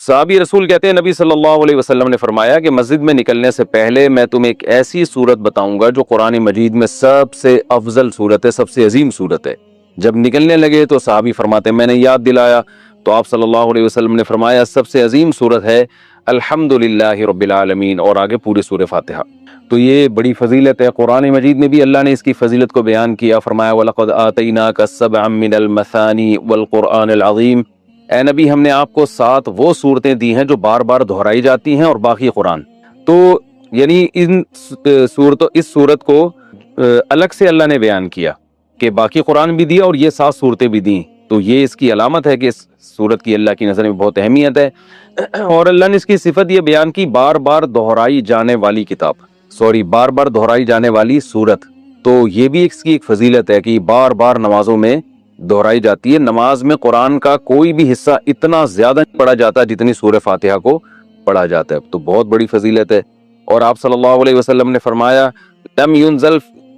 صحابی رسول کہتے ہیں نبی صلی اللہ علیہ وسلم نے فرمایا کہ مسجد میں نکلنے سے پہلے میں تمہیں ایک ایسی صورت بتاؤں گا جو قرآن مجید میں سب سے افضل صورت ہے، سب سے عظیم صورت ہے۔ جب نکلنے لگے تو صحابی فرماتے ہیں میں نے یاد دلایا تو آپ صلی اللہ علیہ وسلم نے فرمایا سب سے عظیم صورت ہے الحمدللہ رب العالمین، اور آگے پوری سورہ فاتحہ۔ تو یہ بڑی فضیلت ہے، قرآن مجید میں بھی اللہ نے اس کی فضیلت کو بیان کیا، فرمایا وَلَقَدْ آتَيْنَاكَ سَبْعًا مِّنَ الْمَثَانِي وَالْقُرْآنِ الْعَظِيمِ، اے نبی ہم نے آپ کو 7 وہ صورتیں دی ہیں جو بار بار دہرائی جاتی ہیں اور باقی قرآن۔ تو یعنی اس صورت کو الگ سے اللہ نے بیان کیا کہ باقی قرآن بھی دیا اور یہ 7 صورتیں بھی دیں، تو یہ اس کی علامت ہے کہ اس صورت کی اللہ کی نظر میں بہت اہمیت ہے۔ اور اللہ نے اس کی صفت یہ بیان کی بار بار دہرائی جانے والی بار بار دہرائی جانے والی صورت، تو یہ بھی اس کی ایک فضیلت ہے کہ بار بار نمازوں میں دہرائی جاتی ہے۔ نماز میں قرآن کا کوئی بھی حصہ اتنا زیادہ نہیں پڑھا جاتا جتنی سورہ فاتحہ کو پڑھا جاتا ہے، تو بہت بڑی فضیلت ہے۔ اور آپ صلی اللہ علیہ وسلم نے فرمایا لم ينزل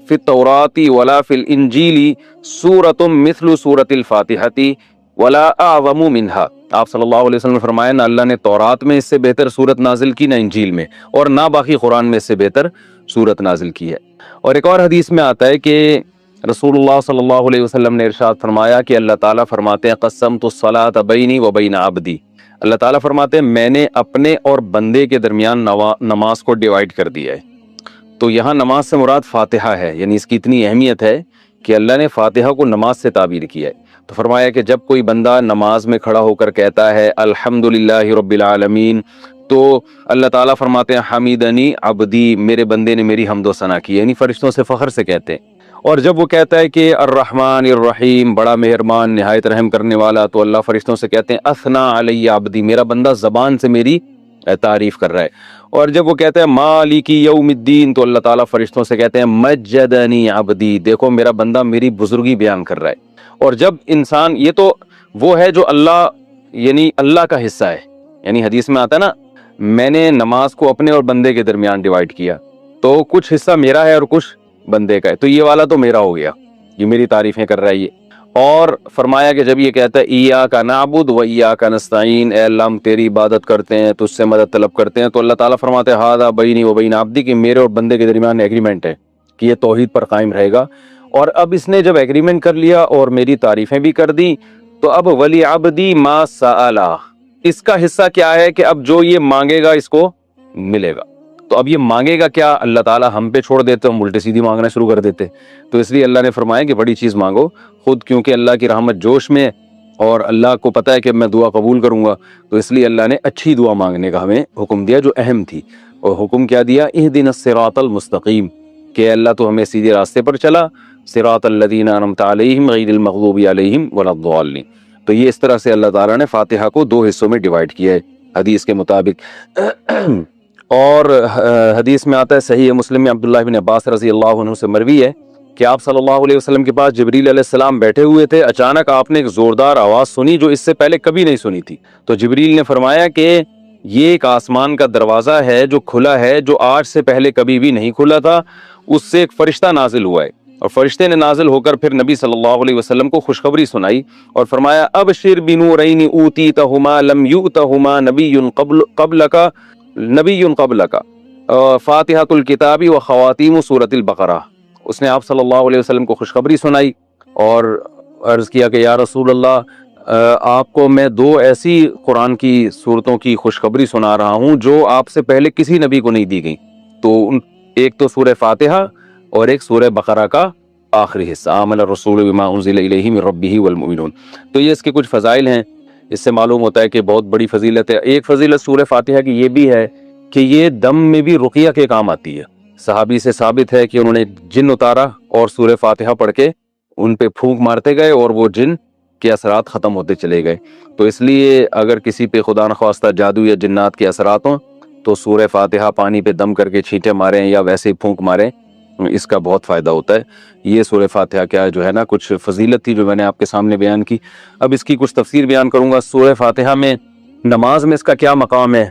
فی التوراۃ ولا فی الانجیل سورۃ مثل سورۃ الفاتحہ ولا اعظم منها، آپ صلی اللہ علیہ وسلم نے فرمایا نہ اللہ نے تورات میں اس سے بہتر سورت نازل کی، نہ انجیل میں، اور نہ باقی قرآن میں اس سے بہتر سورت نازل کی ہے۔ اور ایک اور حدیث میں آتا ہے کہ رسول اللہ صلی اللہ علیہ وسلم نے ارشاد فرمایا کہ اللہ تعالیٰ فرماتے ہیں قسمت الصلاۃ بینی و بین عبدی، اللہ تعالیٰ فرماتے ہیں میں نے اپنے اور بندے کے درمیان نماز کو ڈیوائیڈ کر دیا ہے۔ تو یہاں نماز سے مراد فاتحہ ہے، یعنی اس کی اتنی اہمیت ہے کہ اللہ نے فاتحہ کو نماز سے تعبیر کیا ہے۔ تو فرمایا کہ جب کوئی بندہ نماز میں کھڑا ہو کر کہتا ہے الحمدللہ رب العالمین، تو اللہ تعالیٰ فرماتے ہیں حمیدنی عبدی، میرے بندے نے میری حمد و ثنا کی، یعنی فرشتوں سے فخر سے کہتے ہیں۔ اور جب وہ کہتا ہے کہ الرحمن الرحیم، بڑا مہربان نہایت رحم کرنے والا، تو اللہ فرشتوں سے کہتے ہیں اثنا علی عبدی، میرا بندہ زبان سے میری تعریف کر رہا ہے۔ اور جب وہ کہتا ہے مالک یوم الدین، تو اللہ تعالیٰ فرشتوں سے کہتے ہیں مجدنی عبدی، دیکھو میرا بندہ میری بزرگی بیان کر رہا ہے۔ اور جب انسان، یہ تو وہ ہے جو اللہ یعنی اللہ کا حصہ ہے، یعنی حدیث میں آتا ہے نا میں نے نماز کو اپنے اور بندے کے درمیان ڈیوائیڈ کیا، تو کچھ حصہ میرا ہے اور کچھ بندے کا ہے، تو یہ والا تو میرا ہو گیا، یہ میری تعریفیں کر رہا ہے یہ۔ اور فرمایا کہ جب یہ کہتا ہے ایاک نعبد و ایاک نستعین، اے اللہ ہم تیری عبادت کرتے ہیں، تجھ سے مدد طلب کرتے ہیں، تو اللہ تعالیٰ فرماتے ہیں ھذا بینی و بین عبدی، کہ میرے اور بندے کے درمیان ایگریمنٹ ہے کہ یہ توحید پر قائم رہے گا۔ اور اب اس نے جب ایگریمنٹ کر لیا اور میری تعریفیں بھی کر دی، تو اب ولی عبدی ما سأل، اس کا حصہ کیا ہے کہ اب جو یہ مانگے گا اس کو ملے گا۔ تو اب یہ مانگے گا کیا، اللہ تعالیٰ ہم پہ چھوڑ دیتے، ہم الٹی سیدھی مانگنا شروع کر دیتے، تو اس لیے اللہ نے فرمایا کہ بڑی چیز مانگو خود، کیونکہ اللہ کی رحمت جوش میں اور اللہ کو پتہ ہے کہ میں دعا قبول کروں گا، تو اس لیے اللہ نے اچھی دعا مانگنے کا ہمیں حکم دیا جو اہم تھی۔ اور حکم کیا دیا، اہدنا الصراط المستقیم، کہ اللہ تو ہمیں سیدھے راستے پر چلا، صراط الذین انعمت علیہم غیر المغضوب علیہم ولا الضالین۔ تو یہ اس طرح سے اللہ تعالیٰ نے فاتحہ کو 2 حصوں میں ڈیوائیڈ کیا ہے حدیث کے مطابق۔ اور حدیث میں آتا ہے صحیح مسلم میں عبداللہ بن عباس رضی اللہ عنہ سے مروی ہے کہ آپ صلی اللہ علیہ وسلم کے پاس جبریل علیہ السلام بیٹھے ہوئے تھے، اچانک آپ نے ایک زوردار آواز سنی جو اس سے پہلے کبھی نہیں سنی تھی۔ تو جبریل نے فرمایا کہ یہ ایک آسمان کا دروازہ ہے جو کھلا ہے، جو آج سے پہلے کبھی بھی نہیں کھلا تھا، اس سے ایک فرشتہ نازل ہوا ہے، اور فرشتے نے نازل ہو کر پھر نبی صلی اللہ علیہ وسلم کو خوشخبری سنائی اور فرمایا ابشر بنورین اوتیتہما لم یؤتہما نبی قبلک فاتحۃ الکتاب و خواتیم سورۃ البقرہ۔ اس نے آپ صلی اللہ علیہ وسلم کو خوشخبری سنائی اور عرض کیا کہ یا رسول اللہ، آپ کو میں 2 ایسی قرآن کی صورتوں کی خوشخبری سنا رہا ہوں جو آپ سے پہلے کسی نبی کو نہیں دی گئی، تو ایک تو سورہ فاتحہ اور ایک سورہ بقرہ کا آخری حصہ، آمن الرسول بما انزل الیہ من ربہ والمؤمنون۔ تو یہ اس کے کچھ فضائل ہیں، اس سے معلوم ہوتا ہے کہ بہت بڑی فضیلت ہے۔ ایک فضیلت سورہ فاتحہ کی یہ بھی ہے کہ یہ دم میں بھی رقیہ کے کام آتی ہے۔ صحابی سے ثابت ہے کہ انہوں نے جن اتارا اور سورہ فاتحہ پڑھ کے ان پہ پھونک مارتے گئے اور وہ جن کے اثرات ختم ہوتے چلے گئے۔ تو اس لیے اگر کسی پہ خدا نخواستہ جادو یا جنات کے اثرات ہوں تو سورہ فاتحہ پانی پہ دم کر کے چھینٹے ماریں یا ویسے ہی پھونک ماریں، اس کا بہت فائدہ ہوتا ہے۔ یہ سورہ فاتحہ کیا جو ہے نا کچھ فضیلت تھی جو میں نے آپ کے سامنے بیان کی۔ اب اس کی کچھ تفسیر بیان کروں گا۔ سورہ فاتحہ میں نماز میں اس کا کیا مقام ہے؟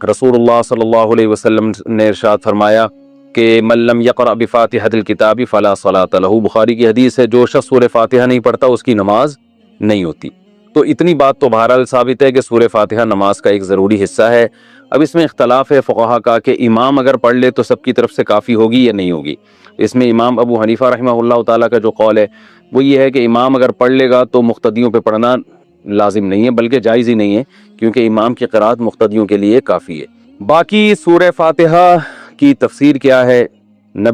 رسول اللہ صلی اللہ علیہ وسلم نے ارشاد فرمایا کہ من لم یقرأ بفاتحۃ الکتاب فلا صلاۃ لہ، بخاری کی حدیث ہے جو شخص سورہ فاتحہ نہیں پڑھتا اس کی نماز نہیں ہوتی۔ تو اتنی بات تو بہرحال ثابت ہے کہ سورہ فاتحہ نماز کا ایک ضروری حصہ ہے۔ اب اس میں اختلاف ہے فقہا کا کہ امام اگر پڑھ لے تو سب کی طرف سے کافی ہوگی یا نہیں ہوگی۔ اس میں امام ابو حنیفہ رحمہ اللہ تعالیٰ کا جو قول ہے وہ یہ ہے کہ امام اگر پڑھ لے گا تو مقتدیوں پہ پڑھنا لازم نہیں ہے، بلکہ جائز ہی نہیں ہے، کیونکہ امام کی قرات مقتدیوں کے لیے کافی ہے۔ باقی سورہ فاتحہ کی تفسیر کیا ہے؟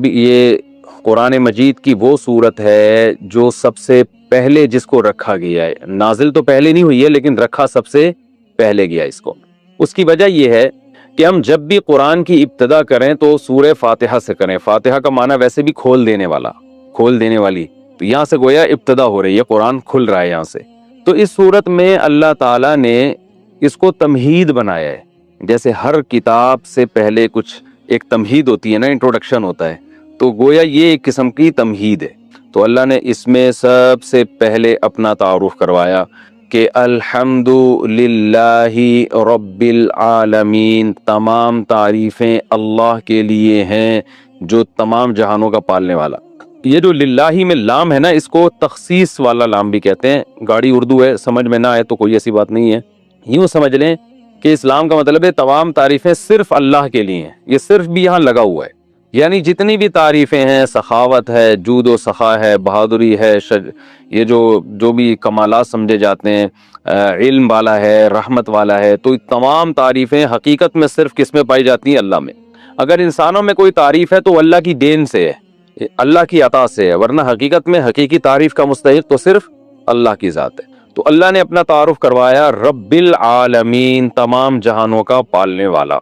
یہ قرآن مجید کی وہ سورت ہے جو سب سے پہلے جس کو رکھا گیا ہے، نازل تو پہلے نہیں ہوئی ہے لیکن رکھا سب سے پہلے گیا اس کو۔ اس کی وجہ یہ ہے کہ ہم جب بھی قرآن کی ابتدا کریں تو سورہ فاتحہ سے کریں۔ فاتحہ کا معنی ویسے بھی کھول دینے والا، کھول دینے والی، تو یہاں سے گویا ابتدا ہو رہی ہے، قرآن کھل رہا ہے یہاں سے۔ تو اس صورت میں اللہ تعالیٰ نے اس کو تمہید بنایا ہے، جیسے ہر کتاب سے پہلے کچھ ایک تمہید ہوتی ہے نا، انٹروڈکشن ہوتا ہے، تو گویا یہ ایک قسم کی تمہید ہے۔ تو اللہ نے اس میں سب سے پہلے اپنا تعارف کروایا کہ الحمد للہ رب العالمین، تمام تعریفیں اللہ کے لیے ہیں جو تمام جہانوں کا پالنے والا۔ یہ جو للہ میں لام ہے نا، اس کو تخصیص والا لام بھی کہتے ہیں۔ گاڑی اردو ہے، سمجھ میں نہ آئے تو کوئی ایسی بات نہیں ہے، یوں سمجھ لیں کہ اسلام کا مطلب ہے تمام تعریفیں صرف اللہ کے لیے ہیں۔ یہ صرف بھی یہاں لگا ہوا ہے، یعنی جتنی بھی تعریفیں ہیں، سخاوت ہے، جود و سخا ہے، بہادری ہے، یہ جو بھی کمالات سمجھے جاتے ہیں، علم والا ہے، رحمت والا ہے، تو تمام تعریفیں حقیقت میں صرف کس میں پائی جاتی ہیں؟ اللہ میں۔ اگر انسانوں میں کوئی تعریف ہے تو اللہ کی دین سے ہے، اللہ کی عطا سے ہے، ورنہ حقیقت میں حقیقی تعریف کا مستحق تو صرف اللہ کی ذات ہے۔ تو اللہ نے اپنا تعارف کروایا رب العالمین، تمام جہانوں کا پالنے والا،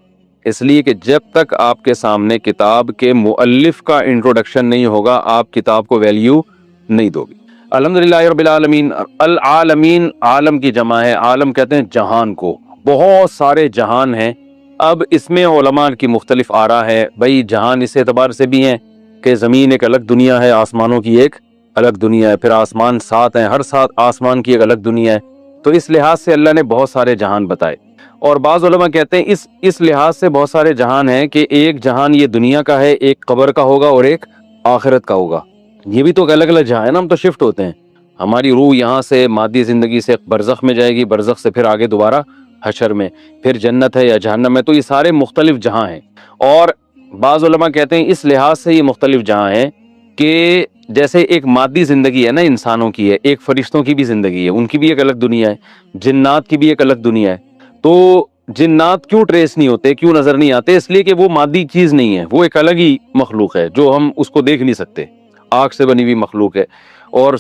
اس لیے کہ جب تک آپ کے سامنے کتاب کے مؤلف کا انٹروڈکشن نہیں ہوگا آپ کتاب کو ویلیو نہیں دو گے۔ الحمدللہ رب العالمین، العالمین عالم کی جمع ہے، عالم کہتے ہیں جہان کو، بہت سارے جہان ہیں۔ اب اس میں علماء کی مختلف آراء ہے، بھئی جہان اس اعتبار سے بھی ہیں کہ زمین ایک الگ دنیا ہے، آسمانوں کی ایک الگ دنیا ہے، پھر آسمان 7 ہیں، ہر 7 آسمان کی ایک الگ دنیا ہے، تو اس لحاظ سے اللہ نے بہت سارے جہان بتائے۔ اور بعض علماء کہتے ہیں اس لحاظ سے بہت سارے جہان ہیں کہ ایک جہان یہ دنیا کا ہے، ایک قبر کا ہوگا اور ایک آخرت کا ہوگا۔ یہ بھی تو الگ الگ جہان ہے نا، ہم تو شفٹ ہوتے ہیں، ہماری روح یہاں سے مادی زندگی سے برزخ میں جائے گی، برزخ سے پھر آگے دوبارہ حشر میں، پھر جنت ہے یا جہنم ہے، تو یہ سارے مختلف جہاں ہیں۔ اور بعض علماء کہتے ہیں اس لحاظ سے یہ مختلف جہاں ہیں کہ جیسے ایک مادی زندگی ہے نا انسانوں کی ہے، ایک فرشتوں کی بھی زندگی ہے، ان کی بھی ایک الگ دنیا ہے، جنات کی بھی ایک الگ دنیا ہے۔ تو جنات کیوں ٹریس نہیں ہوتے، کیوں نظر نہیں آتے؟ اس لیے کہ وہ مادی چیز نہیں ہے، وہ ایک الگ ہی مخلوق ہے جو ہم اس کو دیکھ نہیں سکتے، آگ سے بنی ہوئی مخلوق ہے، اور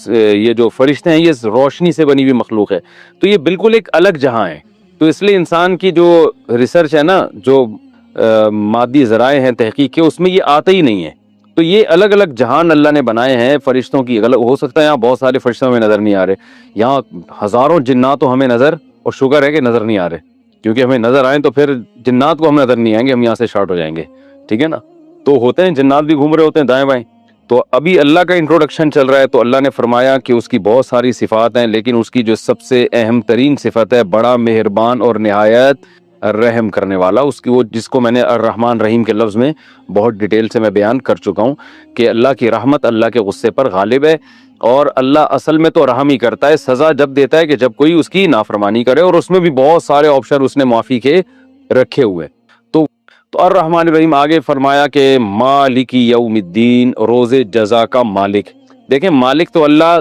یہ جو فرشتے ہیں یہ روشنی سے بنی ہوئی مخلوق ہے، تو یہ بالکل ایک الگ جہاں ہے۔ تو اس لیے انسان کی جو ریسرچ ہے نا، جو مادی ذرائع ہیں تحقیق کے، اس میں یہ آتا ہی نہیں ہے۔ تو یہ الگ الگ جہان اللہ نے بنائے ہیں فرشتوں کی، ہو سکتا ہے یہاں بہت سارے فرشتوں میں نظر نہیں آ رہے، یہاں ہزاروں جنات تو ہمیں نظر، اور شکر ہے کہ نظر نہیں آ رہے، کیونکہ ہمیں نظر آئیں تو پھر جنات کو ہم نظر نہیں آئیں گے، ہم یہاں سے شارٹ ہو جائیں گے، ٹھیک ہے نا۔ تو ہوتے ہیں جنات بھی گھوم رہے ہوتے ہیں دائیں بائیں۔ تو ابھی اللہ کا انٹروڈکشن چل رہا ہے، تو اللہ نے فرمایا کہ اس کی بہت ساری صفات ہیں، لیکن اس کی جو سب سے اہم ترین صفت ہے، بڑا مہربان اور نہایت رحم کرنے والا، اس کی وہ جس کو میں نے الرحمن رحیم کے لفظ میں بہت ڈیٹیل سے میں بیان کر چکا ہوں کہ اللہ کی رحمت اللہ کے غصے پر غالب ہے، اور اللہ اصل میں تو رحم ہی کرتا ہے، سزا جب دیتا ہے کہ جب کوئی اس کی نافرمانی کرے، اور اس میں بھی بہت سارے آپشن اس نے معافی کے رکھے ہوئے۔ تو الرحمن الرحیم آگے فرمایا کہ مالک یوم الدین، روز جزا کا مالک۔ دیکھیں مالک تو اللہ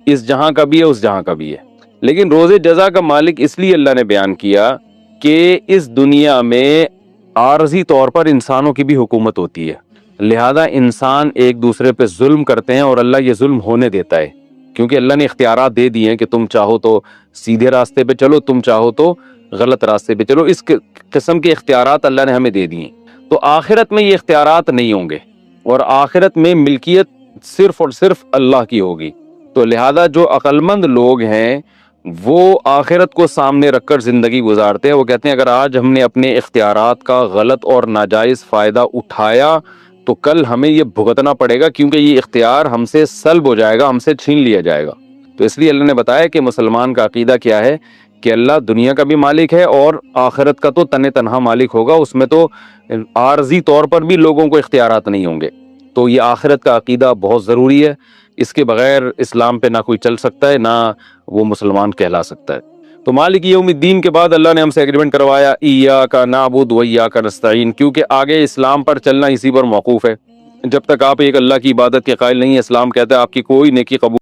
اس جہاں کا بھی ہے، اس جہاں کا بھی ہے، لیکن روز جزا کا مالک اس لیے اللہ نے بیان کیا کہ اس دنیا میں عارضی طور پر انسانوں کی بھی حکومت ہوتی ہے، لہذا انسان ایک دوسرے پہ ظلم کرتے ہیں، اور اللہ یہ ظلم ہونے دیتا ہے، کیونکہ اللہ نے اختیارات دے دیے ہیں کہ تم چاہو تو سیدھے راستے پہ چلو، تم چاہو تو غلط راستے پہ چلو، اس قسم کے اختیارات اللہ نے ہمیں دے دیے۔ تو آخرت میں یہ اختیارات نہیں ہوں گے، اور آخرت میں ملکیت صرف اور صرف اللہ کی ہوگی۔ تو لہذا جو عقل مند لوگ ہیں وہ آخرت کو سامنے رکھ کر زندگی گزارتے ہیں، وہ کہتے ہیں اگر آج ہم نے اپنے اختیارات کا غلط اور ناجائز فائدہ اٹھایا تو کل ہمیں یہ بھگتنا پڑے گا، کیونکہ یہ اختیار ہم سے سلب ہو جائے گا، ہم سے چھین لیا جائے گا۔ تو اس لیے اللہ نے بتایا کہ مسلمان کا عقیدہ کیا ہے کہ اللہ دنیا کا بھی مالک ہے اور آخرت کا تو تنہا مالک ہوگا، اس میں تو عارضی طور پر بھی لوگوں کو اختیارات نہیں ہوں گے۔ تو یہ آخرت کا عقیدہ بہت ضروری ہے، اس کے بغیر اسلام پہ نہ کوئی چل سکتا ہے، نہ وہ مسلمان کہلا سکتا ہے۔ تو مالک یوم الدین کے بعد اللہ نے ہم سے ایگریمنٹ کروایا ایاک نعبد و ایاک نستعین، کیونکہ آگے اسلام پر چلنا اسی پر موقوف ہے۔ جب تک آپ ایک اللہ کی عبادت کے قائل نہیں، اسلام کہتا ہے آپ کی کوئی نیکی قبول